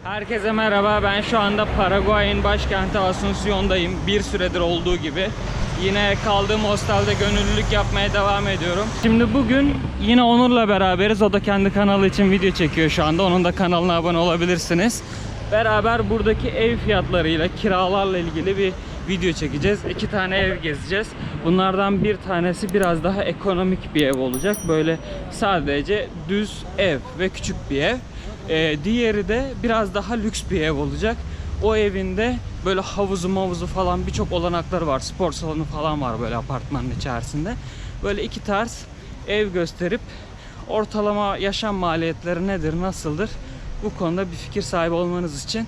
Herkese merhaba. Ben şu anda Paraguay'ın başkenti Asunción'dayım. Bir süredir olduğu gibi. Yine kaldığım hostelde gönüllülük yapmaya devam ediyorum. Şimdi bugün yine Onur'la beraberiz. O da kendi kanalı için video çekiyor şu anda. Onun da kanalına abone olabilirsiniz. Beraber buradaki ev fiyatlarıyla, kiralarla ilgili bir video çekeceğiz. 2 tane ev gezeceğiz. Bunlardan bir tanesi biraz daha ekonomik bir ev olacak. Böyle sadece düz ev ve küçük bir ev. Diğeri de biraz daha lüks bir ev olacak. O evinde böyle havuzu falan birçok olanakları var. Spor salonu falan var böyle apartmanın içerisinde. Böyle iki tarz ev gösterip ortalama yaşam maliyetleri nedir, nasıldır? Bu konuda bir fikir sahibi olmanız için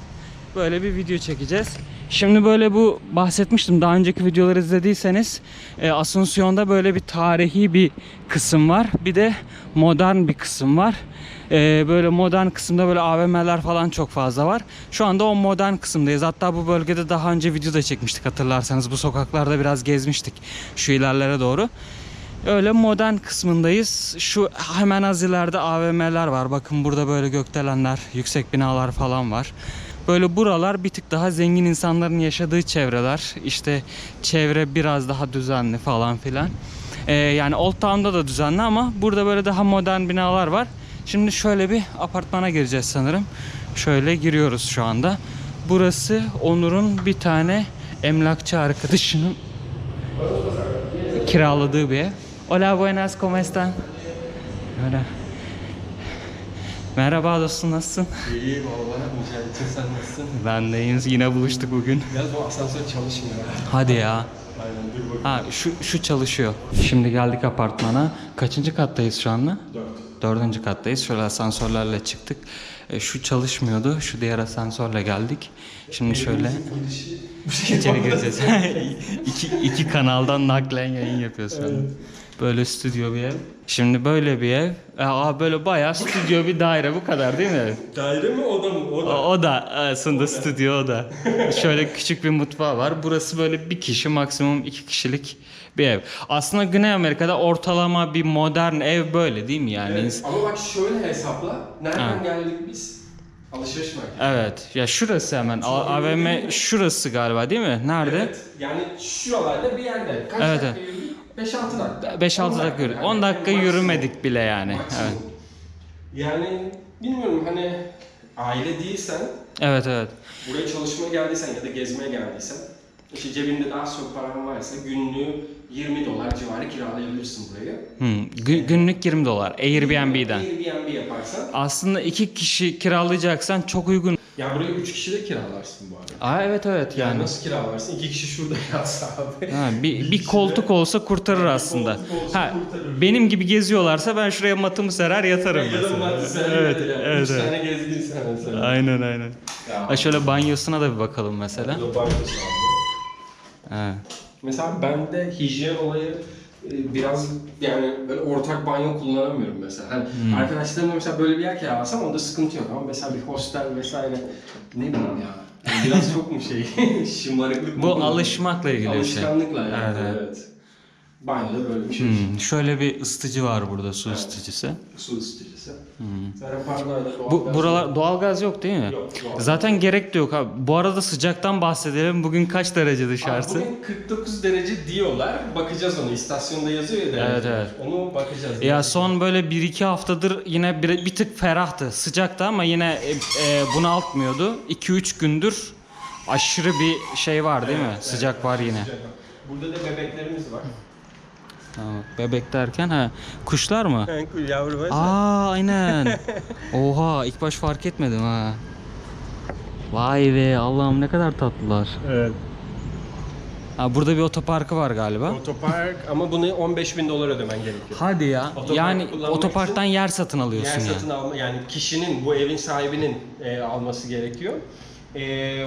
böyle bir video çekeceğiz. Şimdi böyle bu bahsetmiştim daha önceki videoları izlediyseniz Asunción'da böyle bir tarihi bir kısım var. Bir de modern bir kısım var. Böyle modern kısımda böyle AVM'ler falan çok fazla var. Şu anda o modern kısımdayız. Hatta bu bölgede daha önce video da çekmiştik hatırlarsanız. Bu sokaklarda biraz gezmiştik şu ilerlere doğru. Öyle modern kısmındayız. Şu hemen az ileride AVM'ler var. Bakın burada böyle gökdelenler, yüksek binalar falan var. Böyle buralar bir tık daha zengin insanların yaşadığı çevreler. İşte çevre biraz daha düzenli falan filan. Yani Old Town'da da düzenli ama burada böyle daha modern binalar var. Şimdi şöyle bir apartmana gireceğiz sanırım. Şöyle giriyoruz şu anda. Burası Onur'un bir tane emlakçı arkadaşının kiraladığı bir ev. Hola, buenas, ¿cómo están? Öyle. Merhaba dostum, nasılsın? İyiyim valla. Mücahit'in sen nasılsın? Ben de iyiyim. Yine buluştuk bugün. Biraz bu asansör çalışmıyor. Hadi ya. Aynen dur bakalım. Ha şu çalışıyor. Şimdi geldik apartmana. Kaçıncı kattayız şu anda? 4. kattayız. Şöyle asansörlerle çıktık. Şu çalışmıyordu. Şu diğer asansörle geldik. Şimdi şöyle içeri gireceğiz. iki kanaldan naklen yayın yapıyoruz şu anda. Böyle stüdyo bir ev. Şimdi böyle bir ev. Böyle bayağı stüdyo bir daire, bu kadar değil mi? Daire mi oda mı? O da aslında stüdyo o da. Şöyle küçük bir mutfağı var. Burası böyle bir kişi, maksimum 2 kişilik bir ev. Aslında Güney Amerika'da ortalama bir modern ev böyle değil mi yani? Evet, ama bak şöyle hesapla. Nereden geldik biz? Alışveriş merkezi. Evet. Ya şurası hemen. AVM şurası galiba değil mi? Nerede? Evet. Yani şuralarda bir yerde. Kaç Evet, dakika yürüdük? 5-6 dakika. 5-6 dakika yürüdük. 10 dakika yürümedik bile yani. Maksimum. Evet. Yani bilmiyorum hani aile değilsen, Evet. buraya çalışmaya geldiysen ya da gezmeye geldiysen, işte cebinde daha çok paran varsa günlüğü $20 civarı kiralayabilirsin burayı. Günlük $20 Airbnb'den. Airbnb yaparsan. Aslında 2 kişi kiralayacaksan çok uygun. Ya burayı 3 kişi de kiralarsın bu arada. Evet Yani yani. nasıl kiralarsın? 2 kişi şurada yatsa abi. Ha, bir koltuk olsa kurtarır aslında. Kurtarır. Benim gibi geziyorlarsa ben şuraya matımı serer yatarım Ya da mesela. maddi sen Evet, yani. evet, 3 evet. tane gezgin sen mesela. Aynen. Ya, Şöyle banyosuna da bir bakalım mesela. bu da banyosu abi. Evet. Mesela bende hijyen olayı biraz yani böyle ortak banyo kullanamıyorum mesela. Hani arkadaşlarımla mesela böyle bir yer kiralasam onda sıkıntı yok ama mesela bir hostel vesaire ne bileyim ya. Yani biraz çok mu şımarıklık Bu mu? alışmakla ilgili bir şey. Alışkanlıkla yani. Evet. Evet. Banyoda böyle bir şey. Şöyle bir ısıtıcı var burada, su ısıtıcısı. Su ısıtıcısı. Zaten parlayla Buralar doğalgaz yok değil mi? Yok, doğalgaz. Zaten gerek de yok abi. Bu arada sıcaktan bahsedelim. Bugün kaç derece dışarısı? Bugün 49 derece diyorlar. Bakacağız onu. İstasyonda yazıyor ya derece. Evet. Onu bakacağız. Ya son böyle 1-2 haftadır yine bir tık ferahtı. Sıcaktı ama yine bunaltmıyordu. 2-3 gündür aşırı bir şey var değil mi? Sıcak var yine. Sıcak. Burada da bebeklerimiz var. Tamam. Bebek derken kuşlar mı? Yavru var. Aynen. Oha, ilk baş fark etmedim ha. Vay be, Allah'ım ne kadar tatlılar. Evet. Burada bir otoparkı var galiba. Otopark ama bunu $15.000 ödemen gerekiyor. Hadi ya. Otopark Yani kullanmak otoparktan yer satın alıyorsun Yer yani. satın alma yani kişinin bu evin sahibinin alması gerekiyor.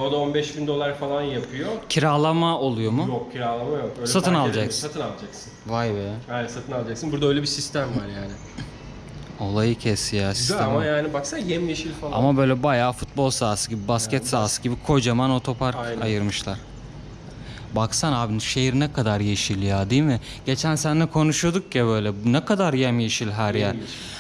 O da $15.000 falan yapıyor. Kiralama oluyor mu? Yok kiralama yok. Öyle Satın fark alacaksın. edemiyorsun. Satın alacaksın. Vay be. Evet satın alacaksın. Burada öyle bir sistem var yani. Olayı kes ya Güzel sistem. ama yani baksana yemyeşil falan. Ama böyle bayağı futbol sahası gibi, basket sahası gibi kocaman otopark Aynen. ayırmışlar. Baksana abi şehir ne kadar yeşil ya, değil mi? Geçen seninle konuşuyorduk ya böyle. Ne kadar yemyeşil her yer.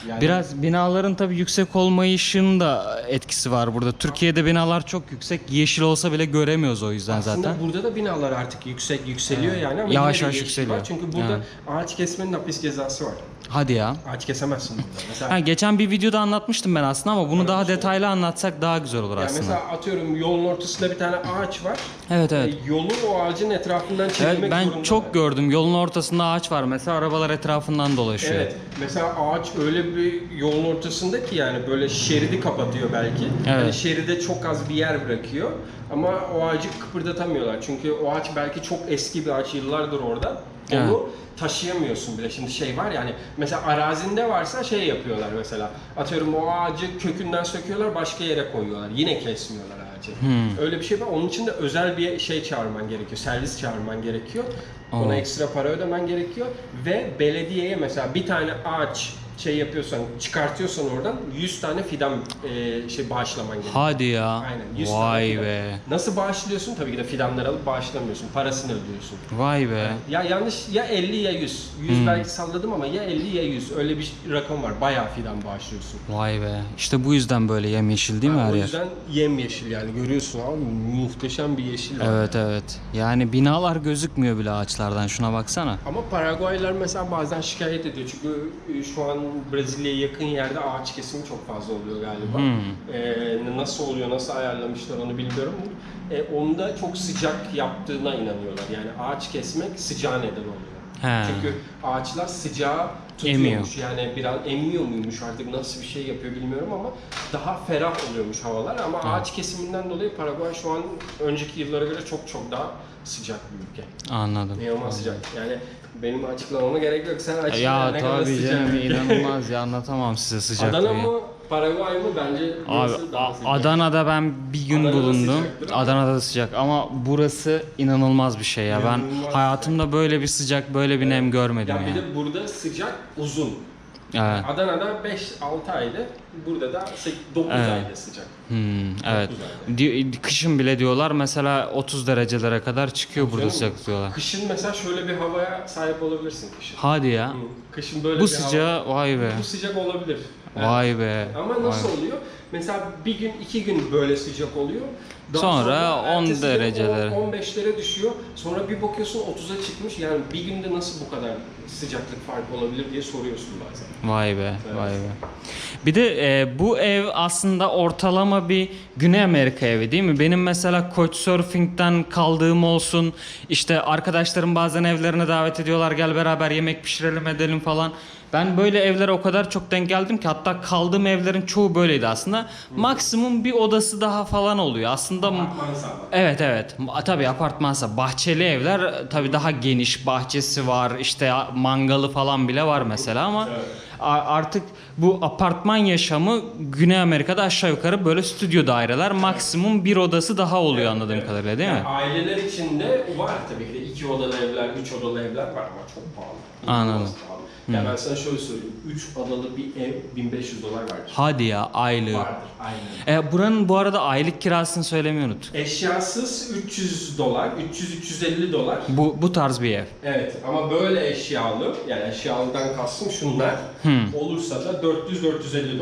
Yani- Biraz binaların tabii yüksek olmayışının da etkisi var burada. Türkiye'de binalar çok yüksek. Yeşil olsa bile göremiyoruz o yüzden Aslında zaten. burada da binalar artık yükseliyor yani ama Yavaş yine de yavaş yeşil yükseliyor. var. Çünkü burada Evet. ağaç kesmenin hapis cezası var. Hadi ya. Ağaç kesemezsin burada. Mesela, Ha, geçen bir videoda anlatmıştım ben aslında ama bunu daha detaylı anlatsak daha güzel olur yani aslında. mesela atıyorum yolun ortasında bir tane ağaç var. Evet evet. Yolu o ağacın etrafından Evet, çevirmek ben zorunda. çok gördüm. Yolun ortasında ağaç var. Mesela arabalar etrafından dolaşıyor. Evet. Mesela ağaç öyle bir yolun ortasında ki yani böyle şeridi kapatıyor belki. Evet. Yani şeride çok az bir yer bırakıyor. Ama o ağacı kıpırdatamıyorlar. Çünkü o ağaç belki çok eski bir ağaç, yıllardır orada. Onu Evet. taşıyamıyorsun bile. Şimdi şey var yani mesela arazinde varsa şey yapıyorlar mesela. Atıyorum o ağacı kökünden söküyorlar, başka yere koyuyorlar. Yine kesmiyorlar ağacı. Öyle bir şey var. Onun için de özel bir şey çağırman gerekiyor. Servis çağırman gerekiyor. Ona Aa. ekstra para ödemen gerekiyor ve belediyeye mesela bir tane ağaç şey yapıyorsan, çıkartıyorsan oradan 100 tane fidan bağışlaman gerekiyor. Hadi ya. Aynen. 100 tane Vay fidan. be. Nasıl bağışlıyorsun? Tabii ki de fidanları alıp bağışlamıyorsun. Parasını ödüyorsun. Vay be. Ya yanlış ya 50 ya 100. 100 belki salladım ama ya 50 ya 100. Öyle bir rakam var. Bayağı fidan bağışlıyorsun. Vay be. İşte bu yüzden böyle yemyeşil değil mi her O yer? yüzden yemyeşil yani görüyorsun abi muhteşem bir yeşil var. Evet evet. Yani binalar gözükmüyor bile ağaçlardan. Şuna baksana. Ama Paraguaylılar mesela bazen şikayet ediyor çünkü şu an Brezilya'ya yakın yerde ağaç kesimi çok fazla oluyor galiba. Nasıl oluyor, nasıl ayarlamışlar onu bilmiyorum. Onda çok sıcak yaptığına inanıyorlar. Yani ağaç kesmek sıcağa neden oluyor. He. Çünkü ağaçlar sıcağı tutuyormuş. Yani biraz emmiyor muymuş artık nasıl bir şey yapıyor bilmiyorum ama daha ferah oluyormuş havalar ama ağaç kesiminden dolayı Paraguay şu an önceki yıllara göre çok çok daha sıcak bir ülke. Anladım. İnanılmaz sıcak. Yani benim açıklamama gerek yok. Sen açıkla Ya ne kadar tabii sıcak. canım inanılmaz ya, anlatamam size sıcaklığı. Adana mı Paraguay mı bence Abi burası daha sıcak. Adana'da ben bir gün Adana'da bulundum. sıcaktır ama- Adana'da da sıcak ama burası inanılmaz bir şey ya. Ben İnanılmaz hayatımda böyle bir sıcak, böyle bir nem görmedim Ya ya. bir de burada sıcak uzun. Evet. Adana'da 5-6 ayda, burada da 9 Evet. ayda sıcak. Evet. Kışın bile diyorlar mesela 30 derecelere kadar çıkıyor burada Canım, sıcak diyorlar. Kışın mesela şöyle bir havaya sahip olabilirsin kışın. Hadi ya. Hı. Kışın böyle Bu bir hava. sıcağı vay be. Bu sıcak olabilir. Evet. Vay be. Ama nasıl Vay. oluyor? Mesela bir gün, 2 gün böyle sıcak oluyor. Sonra 10 ertesi gün derecelere. 15'lere düşüyor. Sonra bir bakıyorsun 30'a çıkmış. Yani bir günde nasıl bu kadar sıcaklık farkı olabilir diye soruyorsun bazen. Vay be, Evet. vay be. Bir de bu ev aslında ortalama bir Güney Amerika evi değil mi? Benim mesela Couchsurfing'den kaldığım olsun, işte arkadaşlarım bazen evlerine davet ediyorlar, gel beraber yemek pişirelim edelim falan. Ben böyle evlere o kadar çok denk geldim ki hatta kaldığım evlerin çoğu böyleydi aslında. Maksimum bir odası daha falan oluyor. Aslında Apartmansa. evet evet. Tabii apartmansa bahçeli evler tabii daha geniş, bahçesi var, işte mangalı falan bile var mesela ama Evet. artık bu apartman yaşamı Güney Amerika'da aşağı yukarı böyle stüdyo daireler, maksimum bir odası daha oluyor anladığım kadarıyla değil mi? Yani aileler içinde var tabii ki de 2 odalı evler, 3 odalı evler var ama çok pahalı. Anladım. İnanılmaz pahalı. Ya ben sana şöyle söyleyeyim. 3 odalı bir ev $1500 vardır. Hadi ya, aylığı. Vardır, aynen. Buranın bu arada aylık kirasını söylemeyi unut. Eşyasız $300, $300-$350. Bu tarz bir ev. Evet ama böyle eşyalı, yani eşyalıdan kastım şunlar olursa da $400-$450.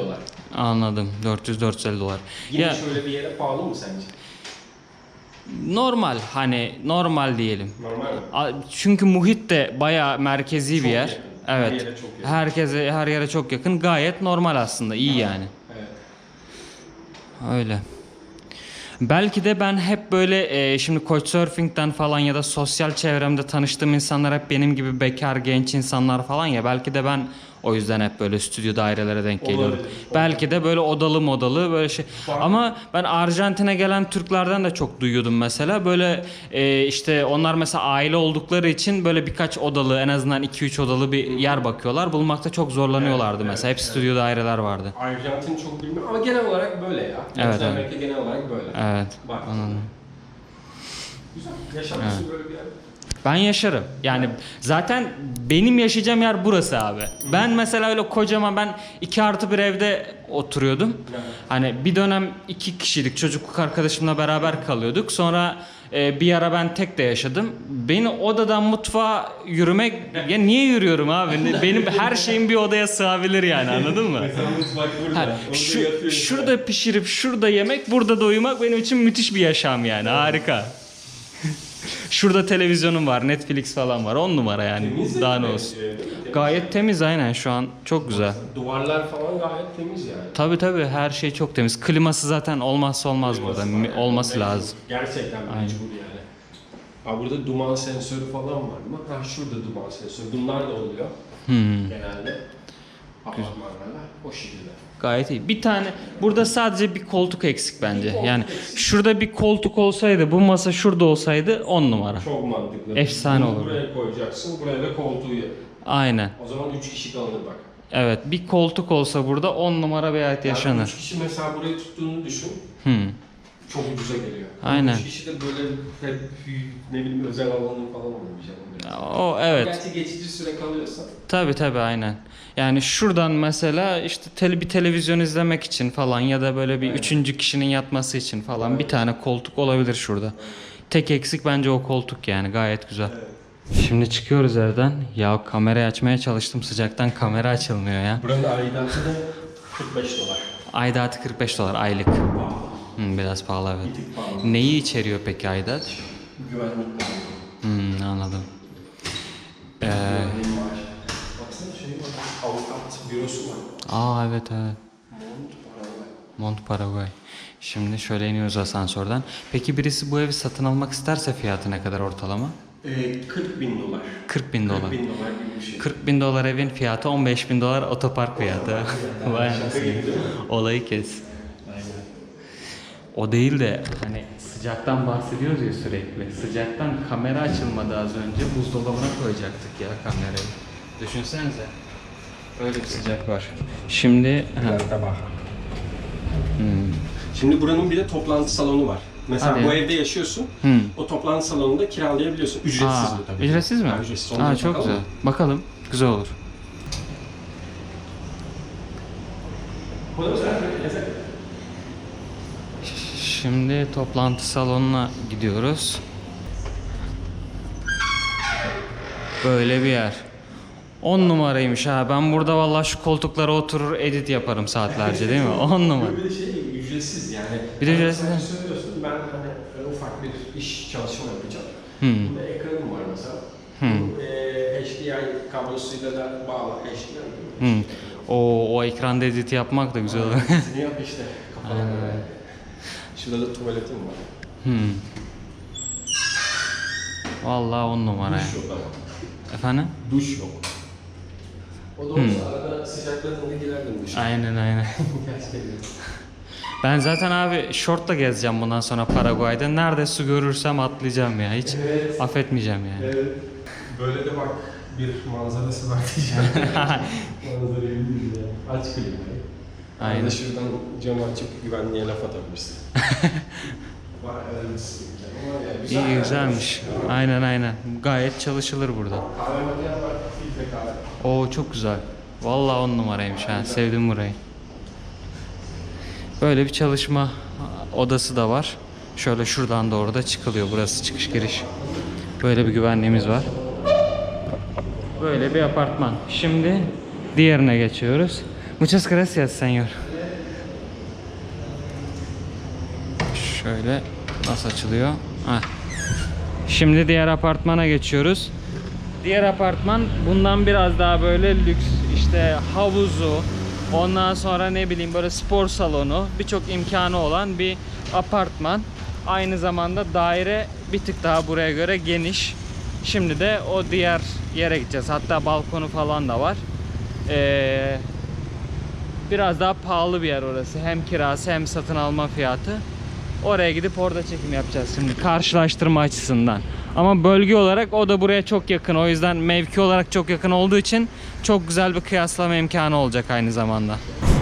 Anladım. 400-450 dolar. Yine Ya şöyle bir yere pahalı mı sence? normal, hani normal diyelim. Normal mi? Çünkü muhit de bayağı merkezi bir Çok yer. yakın. Her Evet. yere çok yakın. Herkese, her yere çok yakın. Gayet normal aslında. İyi yani. Evet. Öyle. Belki de ben hep böyle şimdi Couchsurfing'den falan ya da sosyal çevremde tanıştığım insanlar hep benim gibi bekar genç insanlar falan ya, belki de ben o yüzden hep böyle stüdyo dairelere denk geliyorum. Olabilir. Belki de böyle odalı modalı böyle şey. Var. Ama ben Arjantin'e gelen Türklerden de çok duyuyordum mesela. Böyle işte onlar mesela aile oldukları için böyle birkaç odalı, en azından 2-3 odalı bir yer bakıyorlar. Bulmakta çok zorlanıyorlardı Evet, mesela. Hep evet, stüdyo daireler vardı. Arjantin çok bilmiyorum ama genel olarak böyle ya. Evet, Latin evet. Amerika genel olarak böyle. Evet. Var. Anladım. Güzel. Yaşamışsın böyle bir yerde. Ben yaşarım. Yani zaten benim yaşayacağım yer burası abi. Ben mesela öyle kocaman, ben 2+1 evde oturuyordum. Hani bir dönem 2 kişilik çocukluk arkadaşımla beraber kalıyorduk. Sonra bir ara ben tek de yaşadım. Beni odadan mutfağa yürümek, ya niye yürüyorum abi? Benim her şeyim bir odaya sığabilir yani, anladın mı? Mesela mutfak burada. Ha, Orada yatıyor şurada pişirip şurada yemek, burada da uyumak benim için müthiş bir yaşam yani. Harika. Şurada televizyonum var, Netflix falan var. 10 numara yani. Temiz Daha ne mi? olsun. Temiz. Gayet temiz aynen, şu an çok güzel. Duvarlar falan gayet temiz yani. Tabii her şey çok temiz. Kliması zaten olmazsa olmaz burada. Olması lazım. Gerçekten mecbur yani. Ha, burada duman sensörü falan var mı? Ha, şurada duman sensörü. Bunlar da oluyor. Genelde. Apartmanlarda o şekilde. Gayet iyi. Bir tane burada sadece bir koltuk eksik bence. koltuk Yani eksik. şurada bir koltuk olsaydı, bu masa şurada olsaydı 10 numara. Çok mantıklı. Efsane Bunu olur. buraya koyacaksın, buraya da koltuğu ye. Aynen. O zaman 3 kişi kalır bak. Evet, bir koltuk olsa burada 10 numara bir hayat Yani yaşanır. 3 kişi mesela burayı tuttuğunu düşün. Çok ucuza geliyor. Aynen. 3 kişi de böyle hep ne bileyim özel alanın falan olmayacak. O evet. Gerçi geçici süre kalıyorsa. Tabii aynen. Yani şuradan mesela işte bir televizyon izlemek için falan ya da böyle bir üçüncü kişinin yatması için falan bir tane koltuk olabilir şurada. Tek eksik bence o koltuk yani, gayet güzel. Şimdi çıkıyoruz evden. Ya kamerayı açmaya çalıştım, sıcaktan kamera açılmıyor ya. Buranın aidatı da 45 dolar. Aidatı 45 dolar aylık. Biraz pahalı evet. Bir tık pahalı. Neyi içeriyor peki aidat? Güvenlik var. Anladım. Güvenliğin var. Baksana şey var. Avukat bürosu var. Evet. Mont Paraguay. Şimdi şöyle iniyoruz asansörden. Peki birisi bu evi satın almak isterse fiyatı ne kadar ortalama? 40.000 dolar. 40.000 dolar. 40.000 dolar gibi bir şey. 40.000 dolar evin fiyatı, 15.000 dolar otopark fiyatı. Vay anasını. Olayı kes. O değil de hani sıcaktan bahsediyoruz ya sürekli. Sıcaktan kamera açılmadı az önce. Buzdolabına koyacaktık ya kamerayı. Düşünsenize. Öyle bir sıcak var. Şimdi... Şimdi buranın bir de toplantı salonu var. Mesela Hadi. bu evde yaşıyorsun. O toplantı salonunda kiralayabiliyorsun. Ücretsiz bu tabii. Ücretsiz mi? Ücretsiz. Ondan Çok bakalım güzel. mı? Bakalım. Güzel olur. Şimdi toplantı salonuna gidiyoruz. Böyle bir yer. 10 numaraymış ha. Ben burada vallahi şu koltuklara oturur edit yaparım saatlerce, değil mi? 10 numara. Bir de şey ücretsiz yani. Bir de ücretsiz. Sen söylüyorsun ben hani ufak bir iş çalışma yapacağım. Burada ekranım var mesela. HDMI kablosuyla da bağlı HDMI. O ekranda edit yapmak da güzel olur. Seni yap işte. Kafana göre. Şurada da tuvaletim var. Vallahi 10 numara ya. Duş yok ama. Efendim? Duş yok. O da olsa arada sıcakladığında girerdim duşa. Aynen. Gerçekten. Ben zaten abi şortla gezeceğim bundan sonra Paraguay'da. Nerede su görürsem atlayacağım ya. Hiç affetmeyeceğim yani. Evet. Böyle de bak bir manzarası var diyeceğim. Manzarayı değil ya. Aç klimayı. Aynen. Aynen. Şuradan camı açıp güvenliğe laf atabilirsin. Var öyle bir sıkıntı. Ama yani güzel. İyi güzelmiş. Aynen. Gayet çalışılır burada. Kahve makinesi var. Filtre kahve. Çok güzel. Vallahi 10 numaraymış ha. Sevdim burayı. Böyle bir çalışma odası da var. Şöyle şuradan doğru da çıkılıyor. Burası çıkış giriş. Böyle bir güvenliğimiz var. Böyle bir apartman. Şimdi diğerine geçiyoruz. Muchas gracias señor. Şöyle nasıl açılıyor? Şimdi diğer apartmana geçiyoruz. Diğer apartman bundan biraz daha böyle lüks, işte havuzu, ondan sonra ne bileyim böyle spor salonu, birçok imkanı olan bir apartman. Aynı zamanda daire bir tık daha buraya göre geniş. Şimdi de o diğer yere gideceğiz. Hatta balkonu falan da var. Biraz daha pahalı bir yer orası. Hem kirası hem satın alma fiyatı. Oraya gidip orada çekim yapacağız şimdi, karşılaştırma açısından. Ama bölge olarak o da buraya çok yakın. O yüzden mevki olarak çok yakın olduğu için çok güzel bir kıyaslama imkanı olacak aynı zamanda.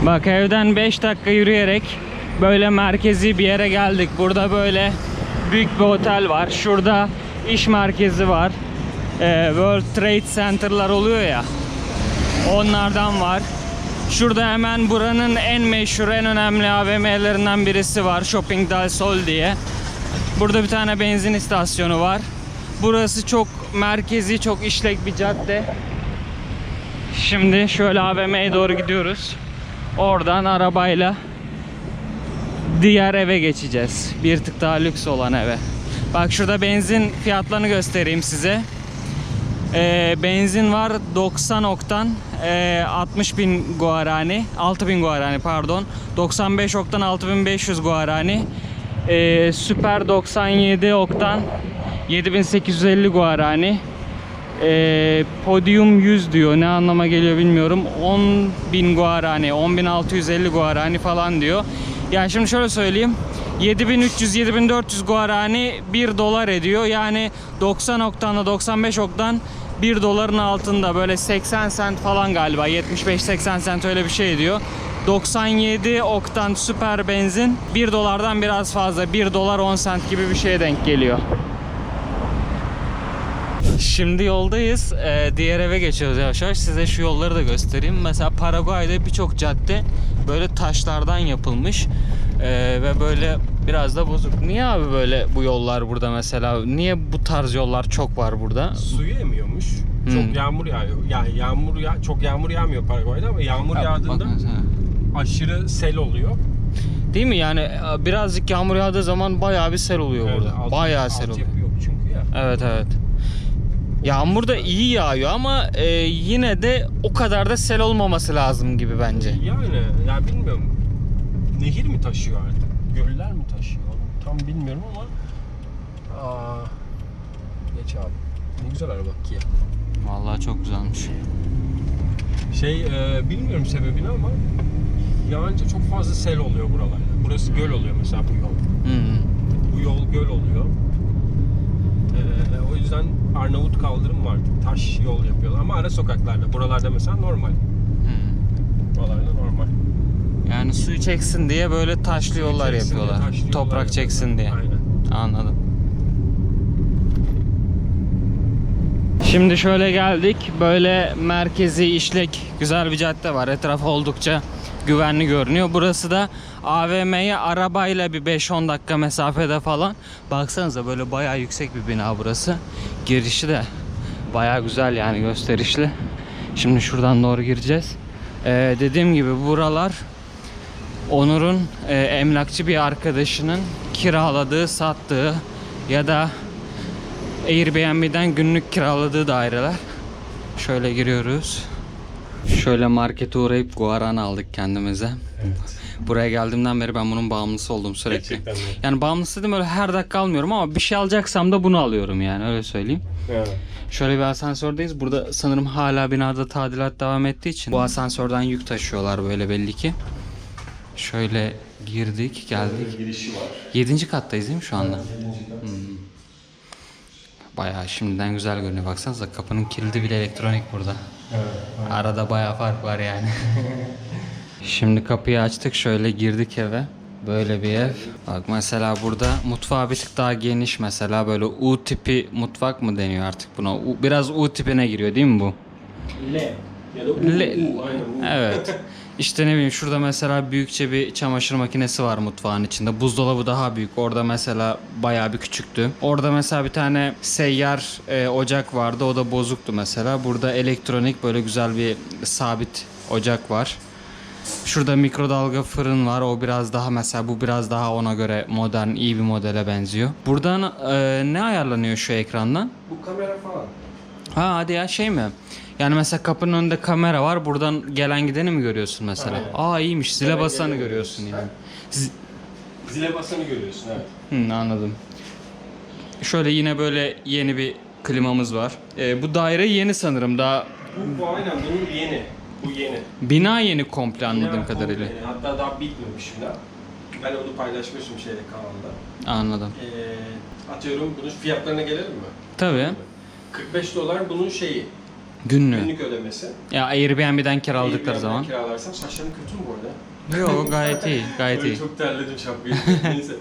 Bak, evden 5 dakika yürüyerek böyle merkezi bir yere geldik. Burada böyle büyük bir otel var. Şurada iş merkezi var. World Trade Center'lar oluyor ya. Onlardan var. Şurada hemen buranın en meşhur, en önemli AVM'lerinden birisi var. Shopping del Sol diye. Burada bir tane benzin istasyonu var. Burası çok merkezi, çok işlek bir cadde. Şimdi şöyle AVM'ye doğru gidiyoruz. Oradan arabayla diğer eve geçeceğiz. Bir tık daha lüks olan eve. Bak şurada benzin fiyatlarını göstereyim size. Benzin var 90 oktan 60.000 guarani, 6.000 guarani pardon. 95 oktan 6.500 guarani. Süper 97 oktan 7.850 guarani. Podium 100 diyor. Ne anlama geliyor bilmiyorum. 10.000 guarani, 10.650 guarani falan diyor. Yani şimdi şöyle söyleyeyim. 7.300-7.400 guarani 1 dolar ediyor. Yani 90 oktanla 95 oktan 1 doların altında, böyle 80 sent falan galiba. 75-80 sent öyle bir şey ediyor. 97 oktan süper benzin 1 dolardan biraz fazla. 1 dolar 10 sent gibi bir şeye denk geliyor. Şimdi yoldayız. Diğer eve geçiyoruz yavaş yavaş. Size şu yolları da göstereyim. Mesela Paraguay'da birçok cadde böyle taşlardan yapılmış. Ve böyle biraz da bozuk. Niye abi böyle bu yollar burada mesela? Niye bu tarz yollar çok var burada? Suyu emiyormuş. Çok yağmur yağıyor. Yani çok yağmur yağmıyor Paraguay'da ama yağmur yağdığında aşırı sel oluyor. Değil mi? Yani birazcık yağmur yağdığı zaman bayağı bir sel oluyor burada. Bayağı sel oluyor. Yok çünkü ya. Evet evet. Yağmur da iyi yağıyor ama yine de o kadar da sel olmaması lazım gibi bence. Yani ya bilmiyorum. Nehir mi taşıyor artık? Göller mi taşıyor? Tam bilmiyorum ama geç abi. Ne güzel araba Kia. Vallahi çok güzelmiş. Bilmiyorum sebebini ama yağınca çok fazla sel oluyor buralarda. Burası göl oluyor mesela bu yol. Bu yol göl oluyor. O yüzden Arnavut kaldırım var. Taş yol yapıyorlar ama ara sokaklarda. Buralarda mesela normal. Buralarda normal. Yani suyu çeksin diye böyle taşlı yollar yapıyorlar. Toprak çeksin diye. Aynen. Anladım. Şimdi şöyle geldik. Böyle merkezi, işlek, güzel bir cadde var. Etraf oldukça güvenli görünüyor. Burası da AVM'ye arabayla bir 5-10 dakika mesafede falan. Baksanıza böyle bayağı yüksek bir bina burası. Girişi de bayağı güzel, yani gösterişli. Şimdi şuradan doğru gireceğiz. Dediğim gibi buralar Onur'un emlakçı bir arkadaşının kiraladığı, sattığı ya da Airbnb'den günlük kiraladığı daireler. Şöyle giriyoruz. Şöyle markete uğrayıp guarana aldık kendimize. Evet. Buraya geldiğimden beri ben bunun bağımlısı oldum sürekli. Gerçekten mi? Yani bağımlısı dedim, öyle her dakika almıyorum ama bir şey alacaksam da bunu alıyorum, yani öyle söyleyeyim. Evet. Şöyle bir asansördeyiz. Burada sanırım hala binada tadilat devam ettiği için bu asansörden yük taşıyorlar böyle belli ki. Şöyle girdik, geldik. Girişi var. 7. kattayız değil mi şu anda? Evet, 7. kat. Bayağı şimdiden güzel görünüyor. Baksanıza kapının kilidi bile elektronik burada. Evet. Arada bayağı fark var yani. Şimdi kapıyı açtık, şöyle girdik eve. Böyle bir ev. Bak mesela burada mutfağı bir tık daha geniş, mesela böyle U tipi mutfak mı deniyor artık buna? Biraz U tipine giriyor değil mi bu? L ya da U. Aynen. Evet. İşte ne bileyim, şurada mesela büyükçe bir çamaşır makinesi var mutfağın içinde. Buzdolabı daha büyük. Orada mesela bayağı bir küçüktü. Orada mesela bir tane seyyar ocak vardı. O da bozuktu mesela. Burada elektronik böyle güzel bir sabit ocak var. Şurada mikrodalga fırın var. O biraz daha, mesela bu biraz daha ona göre modern, iyi bir modele benziyor. Buradan ne ayarlanıyor şu ekrandan? Bu kamera falan. Ha hadi ya, şey mi? Yani mesela kapının önünde kamera var. Buradan gelen gideni mi görüyorsun mesela? Aynen. Aa iyiymiş. Zile basanı görüyorsun yani. Zile basanı görüyorsun, evet. Anladım. Şöyle yine böyle yeni bir klimamız var. Bu daire yeni sanırım. Daha Bu aynen, bunun yeni. Bu yeni. bina yeni komple anladığım Bina kadarıyla. komple, hatta daha bitmemiş bile. Ben onu paylaşmışım kanalda. Anladım. Atıyorum, bunun fiyatlarına gelelim mi? Tabii. 45 dolar bunun şeyi. Günlük. Günlük ödemesi. Ya Airbnb'den kiraladıkları zaman. Kiralarsam saçlarım kötü mü bu arada? Yok, gayet iyi. Gayet iyi. Çok terledim şapkayı. Neyse.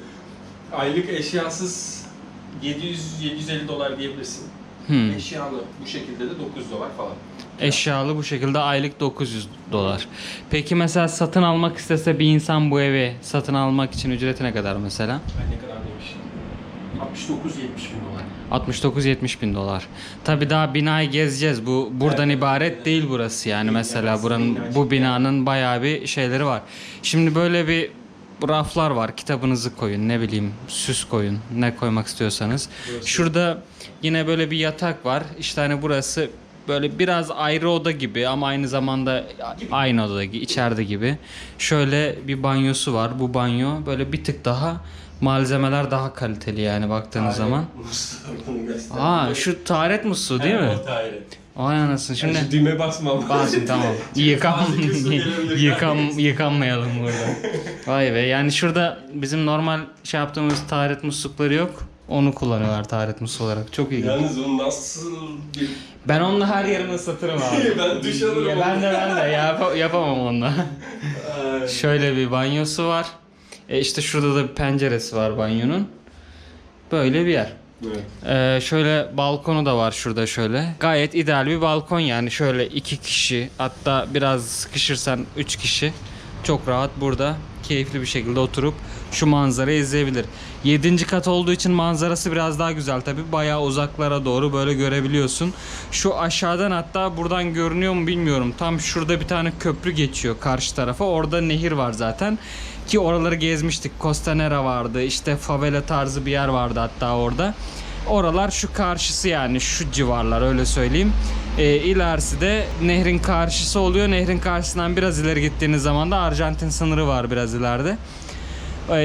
Aylık eşyasız 700-750 dolar diyebilirsin. Eşyalı bu şekilde de $9 falan. Eşyalı bu şekilde aylık $900. Peki mesela satın almak istese bir insan bu evi satın almak için ücreti ne kadar mesela? Ben ne kadar demiştim? 69-70 bin dolar. Tabii daha binayı gezeceğiz. Bu buradan ibaret değil burası yani. Mesela bu binanın bayağı bir şeyleri var. Şimdi böyle bir raflar var. Kitabınızı koyun, ne bileyim, süs koyun, ne koymak istiyorsanız. Şurada yine böyle bir yatak var. İşte hani burası böyle biraz ayrı oda gibi ama aynı zamanda aynı oda gibi, içeride gibi. Şöyle bir banyosu var. Bu banyo böyle bir tık daha malzemeler daha kaliteli yani baktığınız zaman. Aa, şu taharet musluğu değil mi? Ay anasını şimdi. Yani düğme basmam. Basın tamam. Yıkanmayalım burada. Vay be, yani şurada bizim normal şey yaptığımız taharet muslukları yok. Onu kullanıyorlar taharet musluğu olarak. Çok ilginç. Yalnız o nasıl bir... Ben onunla her yerini ıslatırım abi. Ben duş alırım. Ya ben de yapamam onunla. Şöyle bir banyosu var. İşte şurada da bir penceresi var banyonun. Böyle bir yer. Evet. Şöyle balkonu da var şurada şöyle. Gayet ideal bir balkon yani. Şöyle 2 kişi, hatta biraz sıkışırsan 3 kişi çok rahat burada keyifli bir şekilde oturup şu manzarayı izleyebilir. 7. kat olduğu için manzarası biraz daha güzel tabi. Bayağı uzaklara doğru böyle görebiliyorsun. Şu aşağıdan, hatta buradan görünüyor mu bilmiyorum. Tam şurada bir tane köprü geçiyor karşı tarafa. Orada nehir var zaten. Ki oraları gezmiştik. Costanera vardı. İşte favela tarzı bir yer vardı hatta orada. Oralar şu karşısı yani, şu civarlar, öyle söyleyeyim. İlerisi de nehrin karşısı oluyor. Nehrin karşısından biraz ileri gittiğiniz zaman da Arjantin sınırı var biraz ileride.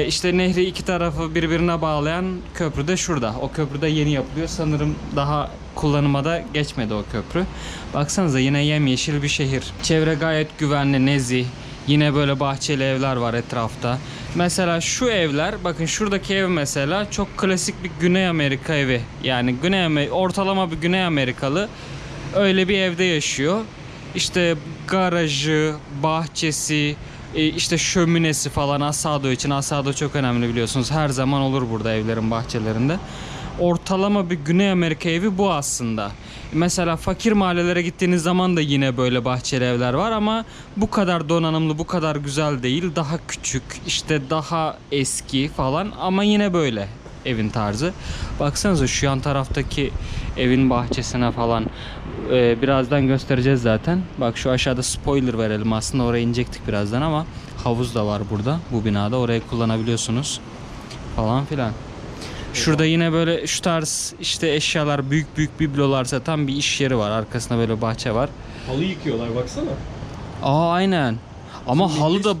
İşte nehri iki tarafı birbirine bağlayan köprü de şurada. O köprü de yeni yapılıyor. Sanırım daha kullanıma da geçmedi o köprü. Baksanıza, yine yemyeşil bir şehir. Çevre gayet güvenli, nezih. Yine böyle bahçeli evler var etrafta. Mesela şu evler, bakın şuradaki ev mesela çok klasik bir Güney Amerika evi. Yani ortalama bir Güney Amerikalı öyle bir evde yaşıyor. İşte garajı, bahçesi, işte şöminesi falan asado için. Asado çok önemli biliyorsunuz. Her zaman olur burada evlerin bahçelerinde. Ortalama bir Güney Amerika evi bu aslında. Mesela fakir mahallelere gittiğiniz zaman da yine böyle bahçeli evler var ama bu kadar donanımlı, bu kadar güzel değil. Daha küçük, işte daha eski falan ama yine böyle evin tarzı. Baksanıza şu yan taraftaki evin bahçesine falan. Birazdan göstereceğiz zaten. Bak şu aşağıda spoiler verelim, aslında oraya inecektik birazdan ama havuz da var burada, bu binada. Orayı kullanabiliyorsunuz falan filan. Şurada yine böyle şu tarz işte eşyalar, büyük büyük biblolar satan bir iş yeri var. Arkasında böyle bahçe var. Halı yıkıyorlar baksana. Aa aynen. Ama Şimdi halı da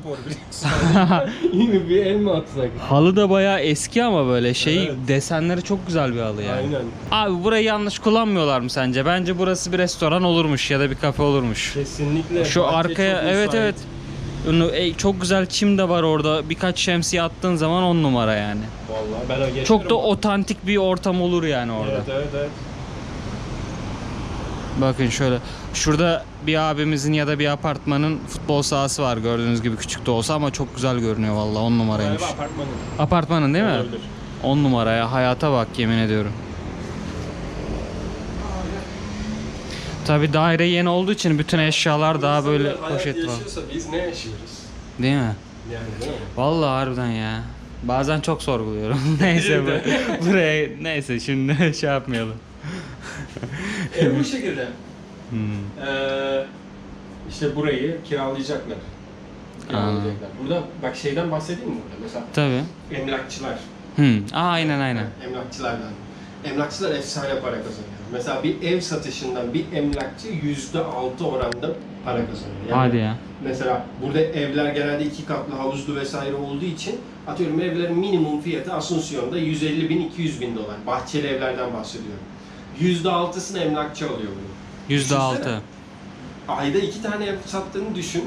yine bir el mi atsak? halı da bayağı eski ama böyle şey, Evet. Desenleri çok güzel bir halı yani. Aynen. Abi burayı yanlış kullanmıyorlar mı sence? Bence burası bir restoran olurmuş ya da bir kafe olurmuş. Kesinlikle. Şu Bahçe arkaya, çok evet müsait. evet. Çok güzel çim de var orada. Birkaç şemsiye attığın zaman 10 numara yani. Vallahi ben getiririm. Çok da otantik bir ortam olur yani orada. Evet. Bakın şöyle. Şurada bir abimizin ya da bir apartmanın futbol sahası var. Gördüğünüz gibi küçük de olsa ama çok güzel görünüyor vallahi, 10 numaraymış. Galiba apartmanın. Apartmanın değil mi? Olabilir. 10 numaraya, hayata bak yemin ediyorum. Tabi daire yeni olduğu için bütün eşyalar daha böyle Hayat poşet var. yaşıyorsa biz ne yaşıyoruz? Değil mi? Yani değil mi? Vallahi harbiden ya. Bazen çok sorguluyorum. Neyse buraya neyse şimdi şey yapmayalım. Ev bu şekilde. İşte burayı kiralayacaklar. Burada bak şeyden bahsedeyim mi burada? Mesela Tabii. emlakçılar. Aynen. Emlakçılardan. Emlakçılar efsane para kazanıyor. Mesela bir ev satışından bir emlakçı %6 oranda para kazanıyor. Yani Hadi ya. mesela burada evler genelde 2 katlı, havuzlu vesaire olduğu için atıyorum evlerin minimum fiyatı Asunción'da 150 bin, 200 bin dolar. Bahçeli evlerden bahsediyorum. %6'sını emlakçı alıyor bunu. %6. Düşünsene. Ayda 2 tane ev sattığını düşün.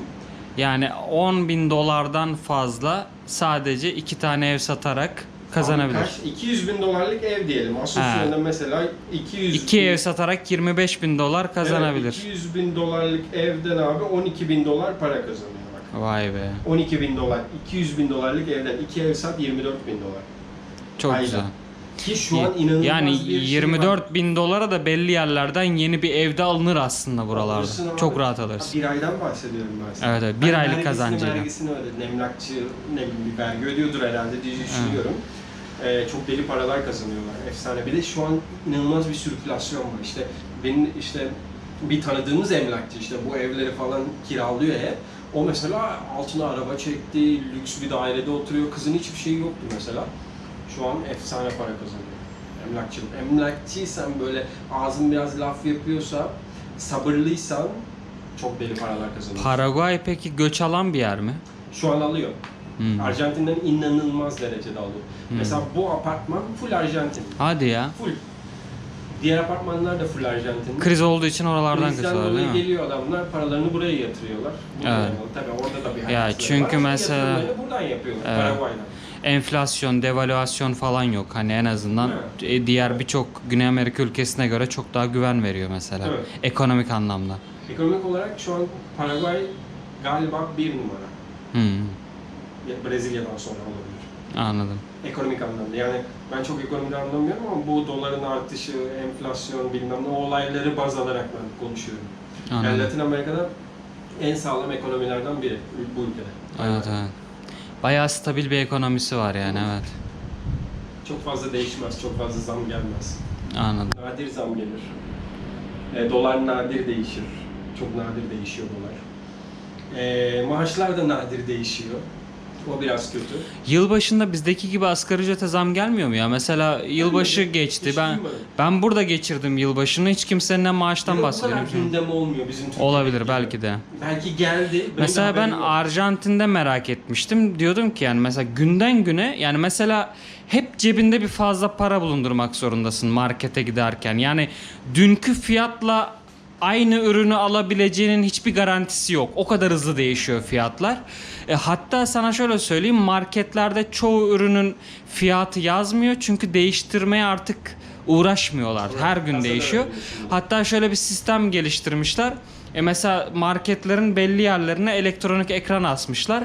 Yani 10 bin dolardan fazla sadece 2 tane ev satarak kazanabilir. Kaç? 200 bin dolarlık ev diyelim. Asunción'da mesela 2 ev satarak 25 bin dolar kazanabilir. Evet, 200 bin dolarlık evden abi 12 bin dolar para kazanıyor bak. Vay be. 12 bin dolar, 200 bin dolarlık evden 2 ev sat 24 bin dolar. Çok Aynen. güzel. Ki şu an inanılmaz yani bir şey var. 24 bin dolara da belli yerlerden yeni bir evde alınır aslında buralarda. Alırsın ama Çok rahat alırsın. Bir aydan bahsediyorum ben sana. Evet, evet, bir aylık vergisini, kazancıyla. Vergisini ödedi. Emlakçı ne bileyim bir vergi ödüyordur herhalde diye düşünüyorum. Çok deli paralar kazanıyorlar. Efsane. Bir de şu an inanılmaz bir sirkülasyon var. İşte benim bir tanıdığımız emlakçı işte bu evleri falan kiralıyor hep. O mesela altına araba çekti, lüks bir dairede oturuyor. Kızın hiçbir şeyi yoktu mesela. Şu an efsane para kazanıyor. Emlakçılık. Emlakçıysan böyle ağzın biraz laf yapıyorsa, sabırlıysan çok deli paralar kazanıyorsun. Paraguay peki göç alan bir yer mi? Şu an alıyor. Arjantin'den inanılmaz derecede alıyor. Mesela bu apartman full Arjantin. Hadi ya. Full. Diğer apartmanlar da full Arjantin. Kriz olduğu için oralardan Krizden kaçıyorlar değil dolayı mi? geliyor adamlar, paralarını buraya yatırıyorlar. Evet. Tabii orada da bir Ya hayatları çünkü var. mesela- Yatırımlarını buradan yapıyorlar, Evet. Paraguay'dan. Enflasyon, devalüasyon falan yok. Hani en azından diğer birçok Güney Amerika ülkesine göre çok daha güven veriyor mesela. Evet. Ekonomik anlamda. Ekonomik olarak şu an Paraguay galiba bir numara. Brezilya'dan sonra olabilir. Anladım. Ekonomik anlamda. Yani ben çok ekonomiden anlamıyorum ama bu doların artışı, enflasyon bilmem ne o olayları baz alarak ben konuşuyorum. Anladım. Yani Latin Amerika'da en sağlam ekonomilerden biri bu ülkede. Evet, evet. Bayağı stabil bir ekonomisi var yani, evet. Çok fazla değişmez, çok fazla zam gelmez. Anladım. Nadir zam gelir. Dolar nadir değişir. Çok nadir değişiyor dolar. Maaşlar da nadir değişiyor. O biraz kötü. Yılbaşında bizdeki gibi asgari ücrete zam gelmiyor mu ya? Mesela yılbaşı geçti. Hiç Ben duymadım. ben burada geçirdim yılbaşını. Hiç kimsenin ne maaştan Bu bahsediyor. kadar gündem olmuyor bizim Türkiye'de. Olabilir belki de. Belki geldi. Mesela ben haberim yok. Arjantin'de merak etmiştim. Diyordum ki yani mesela günden güne, yani mesela hep cebinde bir fazla para bulundurmak zorundasın markete giderken. Yani dünkü fiyatla aynı ürünü alabileceğinin hiçbir garantisi yok. O kadar hızlı değişiyor fiyatlar. Hatta sana şöyle söyleyeyim, marketlerde çoğu ürünün fiyatı yazmıyor. Çünkü değiştirmeye artık uğraşmıyorlar. Her gün Kasada değişiyor. öyle şimdi. Hatta şöyle bir sistem geliştirmişler. Mesela marketlerin belli yerlerine elektronik ekran asmışlar.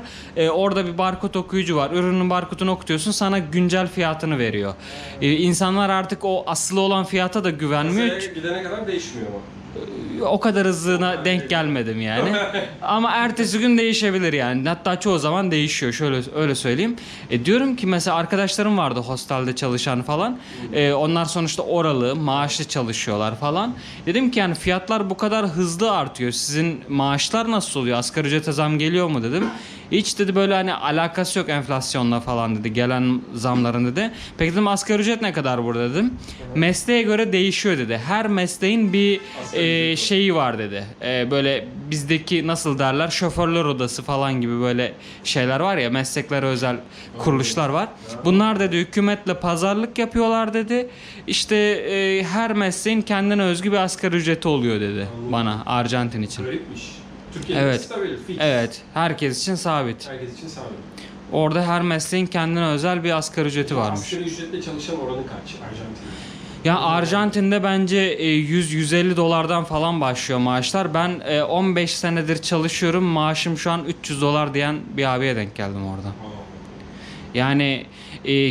Orada bir barkod okuyucu var. Ürünün barkodunu okutuyorsun, sana güncel fiyatını veriyor. İnsanlar artık o asılı olan fiyata da güvenmiyor. Kasaya gidene kadar değişmiyor ama. O kadar hızına denk gelmedim yani. Ama ertesi gün değişebilir yani. Hatta çoğu zaman değişiyor. Şöyle öyle söyleyeyim. Diyorum ki mesela arkadaşlarım vardı hostelde çalışan falan. Onlar sonuçta oralı, maaşlı çalışıyorlar falan. Dedim ki yani fiyatlar bu kadar hızlı artıyor. Sizin maaşlar nasıl oluyor? Asgari ücrete zam geliyor mu dedim. Hiç dedi böyle hani alakası yok enflasyonla falan dedi. Gelen zamların dedi. Peki dedim asgari ücret ne kadar burada dedim. Mesleğe göre değişiyor dedi. Her mesleğin bir şeyi var dedi. Böyle bizdeki nasıl derler, şoförler odası falan gibi böyle şeyler var ya, mesleklere özel kuruluşlar var. Bunlar dedi hükümetle pazarlık yapıyorlar dedi. İşte her mesleğin kendine özgü bir asgari ücreti oluyor dedi bana Arjantin için. Garipmiş. Türkiye'de Evet. stabil, fix. Evet, herkes için sabit. Herkes için sabit. Orada her mesleğin kendine özel bir asgari ücreti varmış. Asgari ücretle çalışan oranı kaç Arjantin'de? Ya Arjantin'de bence 100-150 dolardan falan başlıyor maaşlar. Ben 15 senedir çalışıyorum. Maaşım şu an 300 dolar diyen bir abiye denk geldim orada. Yani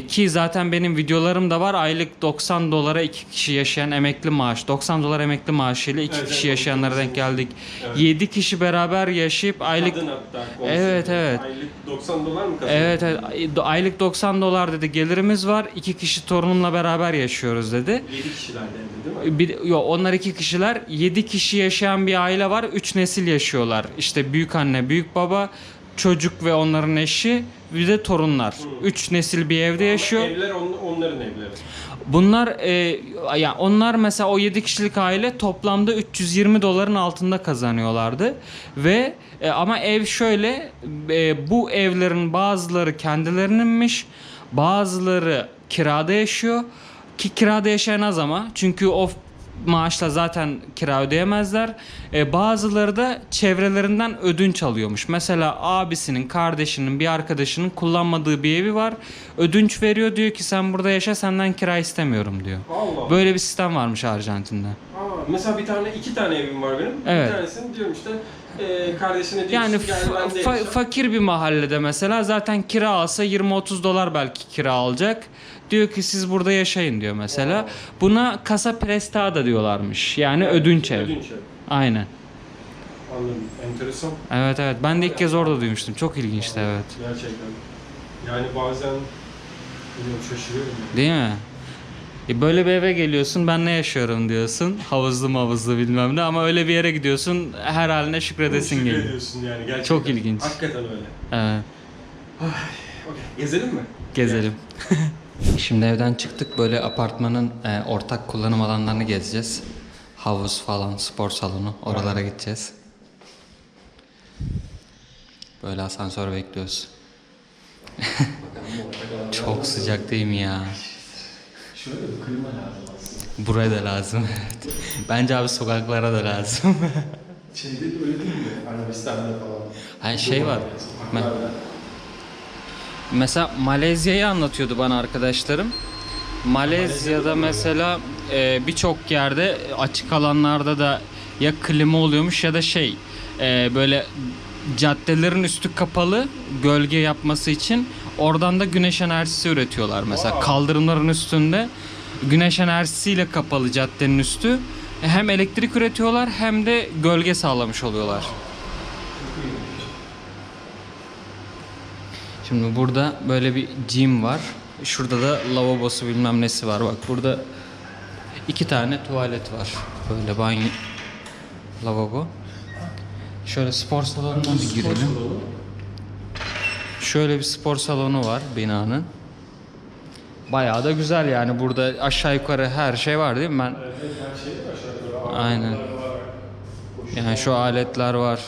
ki zaten benim videolarım da var. Aylık 90 dolara 2 kişi yaşayan emekli maaş. 90 dolar emekli maaşıyla 2 Evet, kişi evet, yaşayanlara bizim- denk geldik. Evet. 7 kişi beraber yaşayıp aylık... Kadın hatta Evet, evet. Aylık 90 dolar mı kazanıyor? Evet, evet, aylık 90 dolar dedi gelirimiz var. 2 kişi torunumla beraber yaşıyoruz dedi. 7 kişiler de evde değil mi? Yok, onlar 2 kişiler. 7 kişi yaşayan bir aile var. 3 nesil yaşıyorlar. İşte büyük anne, büyük baba, çocuk ve onların eşi, bir de torunlar. 3 nesil bir evde yaşıyor. Ama evler onların evleri. Bunlar yani onlar mesela o 7 kişilik aile toplamda 320 doların altında kazanıyorlardı ve ama ev şöyle, bu evlerin bazıları kendilerininmiş, bazıları kirada yaşıyor ki kirada yaşayan az ama çünkü o maaşla zaten kira ödeyemezler. Bazıları da çevrelerinden ödünç alıyormuş. Mesela abisinin, kardeşinin, bir arkadaşının kullanmadığı bir evi var. Ödünç veriyor, diyor ki sen burada yaşa, senden kira istemiyorum diyor. Allah. Böyle bir sistem varmış Arjantin'de. Mesela iki tane evim var benim. Evet. Bir tanesini diyorum işte kardeşine diyorsun Yani gel ben de yaşa. fakir bir mahallede mesela zaten kira alsa 20-30 dolar belki kira alacak. Diyor ki siz burada yaşayın diyor mesela. Buna Casa Prestada diyorlarmış. Yani ödünç ev. Ödünç ev. Aynen. Anladım. Enteresan. Evet evet. Ben de ilk kez orada duymuştum. Çok ilginçti evet. Gerçekten. Yani bazen bilmiyorum, şaşırıyorum. Değil mi? Böyle bir eve geliyorsun ben ne yaşıyorum diyorsun. Havuzlu mavuzlu bilmem ne ama öyle bir yere gidiyorsun her haline şükredesin geliyor. Şükrediyorsun yani gerçekten. Çok ilginç. Hakikaten öyle. Evet. Okay. Gezelim mi? Gezelim. Şimdi evden çıktık böyle apartmanın ortak kullanım alanlarını gezeceğiz. Havuz falan, spor salonu oralara gideceğiz. Böyle asansör bekliyoruz. Çok sıcak değil mi ya? Şöyle bir klima lazım aslında. Buraya da lazım evet. Bence abi sokaklara da lazım. Şeyde de öyle değil mi? Arabistan'da falan. Hani şey var. Mesela Malezya'yı anlatıyordu bana arkadaşlarım. Malezya'da mesela birçok yerde açık alanlarda da ya klima oluyormuş ya da böyle caddelerin üstü kapalı gölge yapması için oradan da güneş enerjisi üretiyorlar mesela. Wow. Kaldırımların üstünde güneş enerjisiyle kapalı caddenin üstü hem elektrik üretiyorlar hem de gölge sağlamış oluyorlar. Şimdi burada böyle bir gym var. Şurada da lavabosu bilmem nesi var. Bak burada 2 tane tuvalet var. Böyle banyo, lavabo. Şöyle spor salonuna bir girelim. Şöyle bir spor salonu var binanın. Bayağı da güzel yani. Burada aşağı yukarı her şey var değil mi? Ben... Evet, her şey var aşağı yukarı. Aynen. Yani şu aletler var.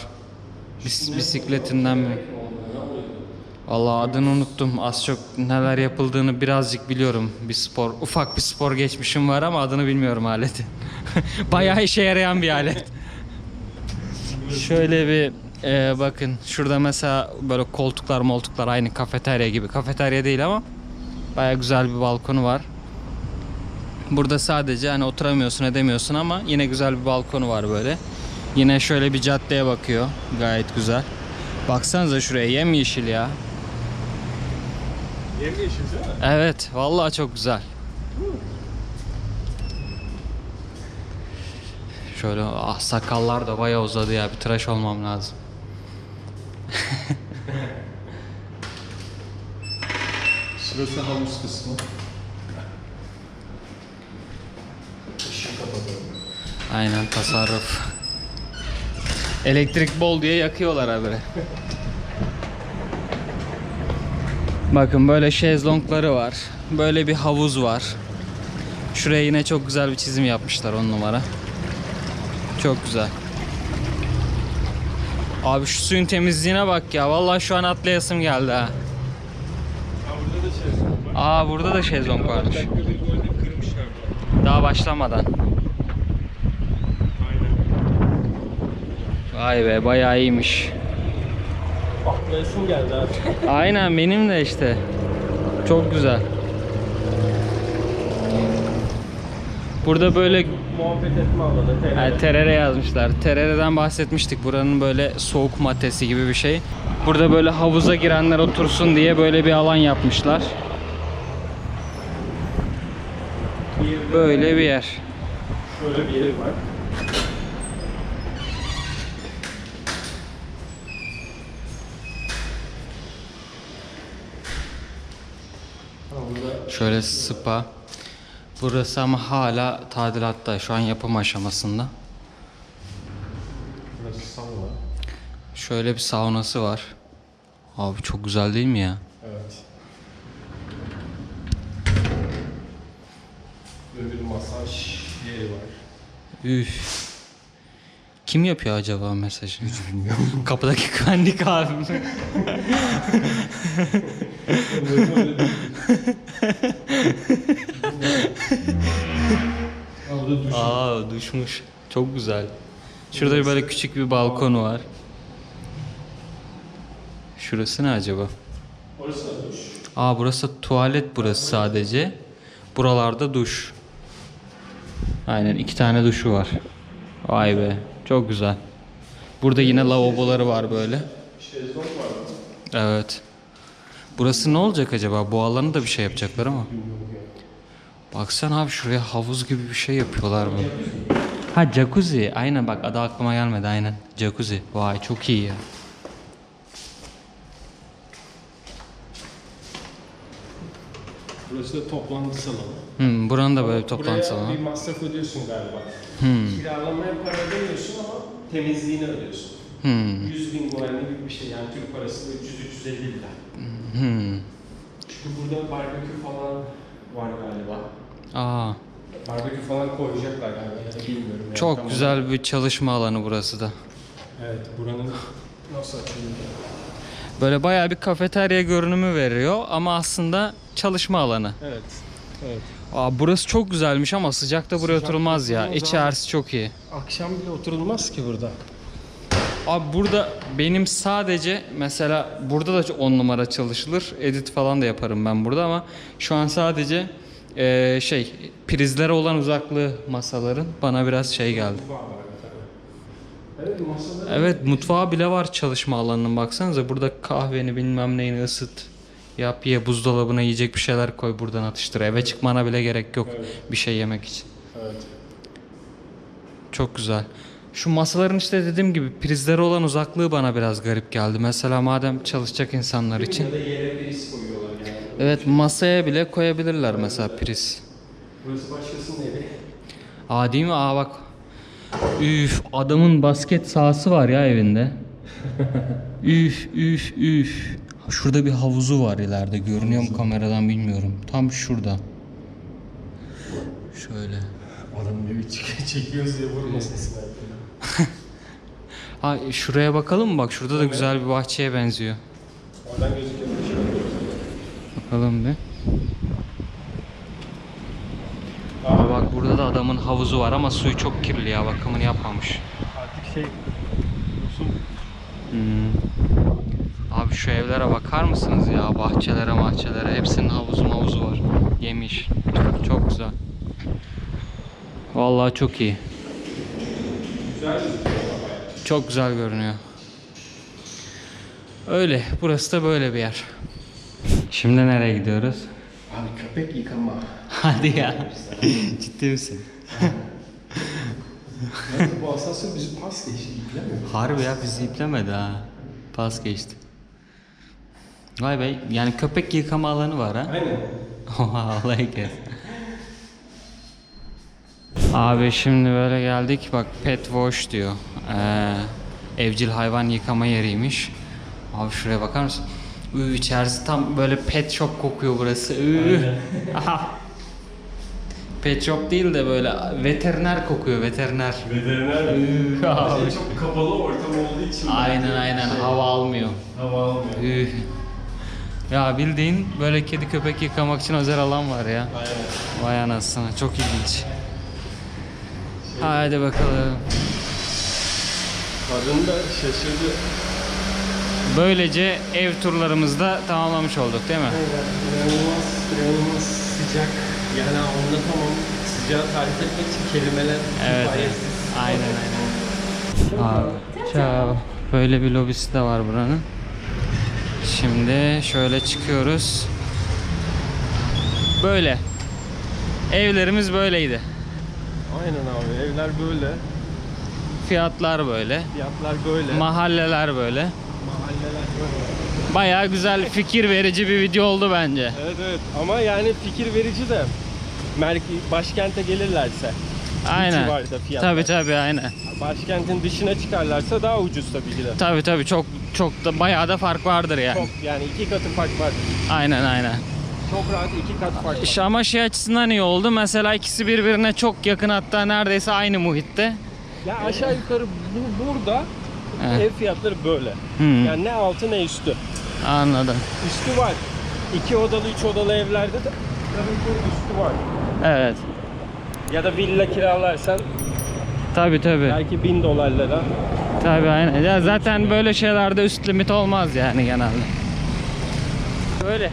Bisikletinden mi? Vallahi adını unuttum. Az çok neler yapıldığını birazcık biliyorum. Ufak bir spor geçmişim var ama adını bilmiyorum aletin. Bayağı işe yarayan bir alet. Şöyle bir bakın şurada mesela böyle koltuklar aynı kafeterya gibi. Kafeterya değil ama bayağı güzel bir balkonu var. Burada sadece hani oturamıyorsun edemiyorsun ama yine güzel bir balkonu var böyle. Yine şöyle bir caddeye bakıyor. Gayet güzel. Baksanıza şuraya yemyeşil ya. Yemyeşil değil mi? Evet, vallahi çok güzel. Şöyle sakallar da bayağı uzadı ya. Bir tıraş olmam lazım. Şurası havuz kısmı. Işık kapatalım. Aynen tasarruf. Elektrik bol diye yakıyorlar habire. Bakın böyle şezlongları var. Böyle bir havuz var. Şuraya yine çok güzel bir çizim yapmışlar 10 numara. Çok güzel. Abi şu suyun temizliğine bak ya. Vallahi şu an atlayasım geldi ha. Burada da şezlong var. Aa burada da şezlong varmış. Dakika bir golde kırmışlar. Daha başlamadan. Aynen. Vay be bayağı iyiymiş. Atlayasım geldi abi. Aynen benim de işte. Çok güzel. Burada böyle Muhabbet etme alanı. yani terere yazmışlar. Terereden bahsetmiştik. Buranın böyle soğuk matesi gibi bir şey. Burada böyle havuza girenler otursun diye böyle bir alan yapmışlar. Böyle bir yer. Şöyle bir yeri var. Şöyle spa. Burası ama hala tadilatta. Şu an yapım aşamasında. Burası sauna. Şöyle bir saunası var. Abi çok güzel değil mi ya? Evet. Böyle bir masaj yeri var. Üf. Kim yapıyor acaba mesajı? Hiç bilmiyorum. Kapıdaki güvenlik abi mi? Aa düşmüş. Çok güzel. Şurada böyle küçük bir balkonu var. Şurası ne acaba? Orası da duş. Aa burası tuvalet burası sadece. Buralarda duş. Aynen 2 tane duşu var. Vay be. Çok güzel. Burada yine lavaboları var böyle. Şezlong var mı? Evet. Burası ne olacak acaba? Bu alanı da bir şey yapacaklar ama. Baksana abi şuraya havuz gibi bir şey yapıyorlar mı? Ha jacuzzi. Aynen bak adı aklıma gelmedi aynen. Jacuzzi. Vay çok iyi ya. Burası da toplantı salonu. Buranın da böyle bir toplantı Buraya salonu. bir masraf ödüyorsun galiba. Hmm. Kiralamaya para ödemiyorsun ama temizliğini ödüyorsun. 100.000 guarani gibi bir şey, yani Türk parası 300-350 lira. Çünkü burada barbekü falan var galiba. Aa, Barbekü falan koyacaklar galiba ya da bilmiyorum. Yani çok tam güzel bir çalışma alanı burası da. olarak. Evet, buranın nasıl açılıyor? Böyle bayağı bir kafeterya görünümü veriyor ama aslında çalışma alanı. Evet. Evet. Aa, burası çok güzelmiş ama sıcakta buraya Sıcakta oturulmaz ya. oturulmaz İçerisi çok iyi. Akşam bile oturulmaz ki burada. Abi burada benim sadece mesela burada da 10 numara çalışılır. Edit falan da yaparım ben burada ama şu an sadece prizlere olan uzaklığı masaların bana biraz şey geldi. Evet, masada. Evet mutfağı bile var çalışma alanının baksanıza. Burada kahveni bilmem neyini ısıt. Yap ye buzdolabına yiyecek bir şeyler koy buradan atıştır. Eve çıkmana bile gerek yok bir şey yemek için. Evet. Çok güzel. Şu masaların işte dediğim gibi prizlere olan uzaklığı bana biraz garip geldi. Mesela madem çalışacak insanlar için. Ya da yere priz koyuyorlar yani. Evet masaya bile koyabilirler mesela priz. Burası başkasının evi. Aa değil mi? Aa bak. Üf adamın basket sahası var ya evinde. Üf üf üf. Şurada bir havuzu var ileride. Görünüyor mu kameradan bilmiyorum. Tam şurada. Şöyle. Adam diyor çekiyoruz diye vurmasın sniper'ı. Ha şuraya bakalım mı? Bak şurada da güzel bir bahçeye benziyor. Oradan gözüküyor. Bakalım bir. Aa, bak burada da adamın havuzu var ama suyu çok kirli ya. Bakımını yapmamış. Artık şey... Yosun. Abi şu evlere bakar mısınız ya? Bahçelere hepsinin havuzu var. Yemiş. Çok güzel. Vallahi çok iyi. Güzel. Çok güzel görünüyor. Öyle. Burası da böyle bir yer. Şimdi nereye gidiyoruz? Abi köpek yıkama. Hadi ya. Ciddi misin? Bu asansör bizi pas geçti. İplemiyor. Harbi ya bizi iplemedi ha. Pas geçti. Vay be yani köpek yıkama alanı var ha. Aynen. Oha Allah'ı kes. Abi şimdi böyle geldik bak pet wash diyor. Evcil hayvan yıkama yeriymiş. Abi şuraya bakar mısın? İçerisi tam böyle pet shop kokuyor burası. Aha. Pet shop değil de böyle veteriner kokuyor veteriner. Veteriner. Çok kapalı ortam olduğu için. Aynen hava almıyor. Hava almıyor. Ya bildiğin böyle kedi köpek yıkamak için özel alan var ya. Aynen. Vay anasını çok ilginç. Hadi bakalım. Kadın da şaşırdı. Böylece ev turlarımızı da tamamlamış olduk değil mi? İnanılmaz sıcak. Yani anlatamam. Sıcağı tarif etmek için kelimeler Evet. kifayetsiz. Aynen. Abi, ciao. Böyle bir lobisi de var buranın. Şimdi şöyle çıkıyoruz. Böyle. Evlerimiz böyleydi. Aynen abi. Evler böyle. Fiyatlar böyle. Fiyatlar böyle. Mahalleler böyle. Mahalleler böyle. Bayağı güzel, fikir verici bir video oldu bence. Evet. Ama yani fikir verici de başkente gelirlerse. Aynen. Civarda fiyatlar. Tabii aynen. Başkentin dışına çıkarlarsa daha ucuz tabii ki de. Tabii çok da bayağı da fark vardır yani. Çok yani 2 katı fark var. Aynen. Çok rahat 2 kat fark var. Ama şey açısından iyi oldu. Mesela ikisi birbirine çok yakın hatta neredeyse aynı muhitte. Ya aşağı yukarı burada Evet. ev fiyatları böyle. Yani ne altı ne üstü. Anladım. Üstü var. 2 odalı 3 odalı evlerde de tabii ki üstü var. Evet. Ya da villa kiralarsan Tabii. belki $1000'lara. Tabii aynen. Ya zaten böyle şeylerde üst limit olmaz yani genelde. Böyle.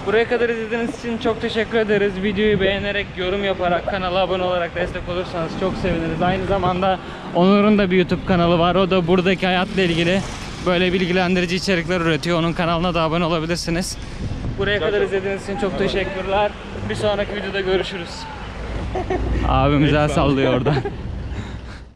Buraya kadar izlediğiniz için çok teşekkür ederiz. Videoyu beğenerek, yorum yaparak, kanala abone olarak destek olursanız çok seviniriz. Aynı zamanda Onur'un da bir YouTube kanalı var. O da buradaki hayatla ilgili böyle bilgilendirici içerikler üretiyor. Onun kanalına da abone olabilirsiniz. Buraya kadar izlediğiniz için çok teşekkürler. Bir sonraki videoda görüşürüz. Abimiz el sallıyor orada.